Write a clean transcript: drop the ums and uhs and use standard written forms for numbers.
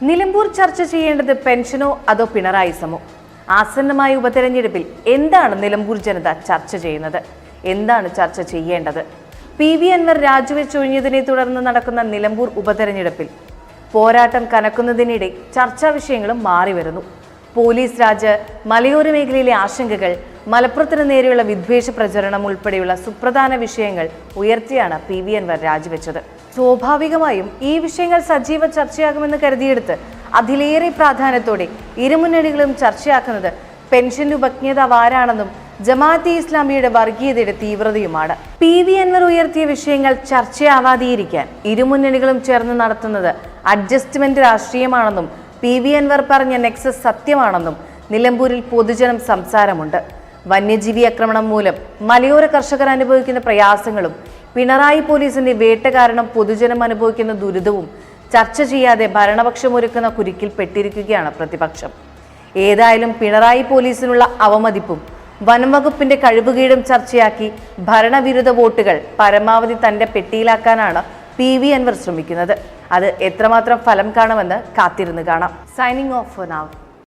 നിലമ്പൂർ ചർച്ച ചെയ്യേണ്ടത് പെൻഷനോ അതോ പിണറായിസമോ? ആസന്നമായ ഉപതെരഞ്ഞെടുപ്പിൽ എന്താണ് നിലമ്പൂർ ജനത ചർച്ച ചെയ്യുന്നത്? എന്താണ് ചർച്ച ചെയ്യേണ്ടത്? PV അൻവർ രാജിവെച്ചൊഴിഞ്ഞതിനെ തുടർന്ന് നടക്കുന്ന നിലമ്പൂർ ഉപതെരഞ്ഞെടുപ്പിൽ പോരാട്ടം കനക്കുന്നതിനിടെ ചർച്ചാ വിഷയങ്ങളും മാറി വരുന്നു. പോലീസ് രാജ്, മലയോര മേഖലയിലെ ആശങ്കകൾ, മലപ്പുറത്തിന് നേരെയുള്ള വിദ്വേഷ പ്രചരണം ഉൾപ്പെടെയുള്ള സുപ്രധാന വിഷയങ്ങൾ ഉയർത്തിയാണ് PV അൻവർ രാജിവെച്ചത്. സ്വാഭാവികമായും ഈ വിഷയങ്ങൾ സജീവ ചർച്ചയാകുമെന്ന് കരുതിയെടുത്ത് അതിലേറെ പ്രാധാന്യത്തോടെ ഇരുമുന്നണികളും ചർച്ചയാക്കുന്നത് പെൻഷൻ ഉപജ്ഞാതാവ് ആരാണെന്നും ജമാഅത്തെ ഇസ്ലാമിയുടെ വർഗീയതയുടെ തീവ്രതയുമാണ്. PV അൻവർ ഉയർത്തിയ വിഷയങ്ങൾ ചർച്ചയാവാതിരിക്കാൻ ഇരുമുന്നണികളും ചേർന്ന് നടത്തുന്നത് അഡ്ജസ്റ്റ്മെന്റ് രാഷ്ട്രീയമാണെന്നും PV അൻവർ പറഞ്ഞ നെക്സസ് സത്യമാണെന്നും നിലമ്പൂരിൽ പൊതുജനം സംസാരമുണ്ട്. വന്യജീവി ആക്രമണം മൂലം മലയോര കർഷകർ അനുഭവിക്കുന്ന പ്രയാസങ്ങളും പിണറായി പോലീസിന്റെ വേട്ട കാരണം പൊതുജനം അനുഭവിക്കുന്ന ദുരിതവും ചർച്ച ചെയ്യാതെ ഭരണപക്ഷം ഒരുക്കുന്ന കുരുക്കിൽ പെട്ടിരിക്കുകയാണ് പ്രതിപക്ഷം. ഏതായാലും പിണറായി പോലീസിനുള്ള അവമതിപ്പും വനംവകുപ്പിന്റെ കഴിവുകേടും ചർച്ചയാക്കി ഭരണവിരുദ്ധ വോട്ടുകൾ പരമാവധി തന്റെ പെട്ടിയിലാക്കാനാണ് PV അൻവർ ശ്രമിക്കുന്നത്. അത് എത്രമാത്രം ഫലം കാണുമെന്ന് കാത്തിരുന്ന് കാണാം. Signing off for now.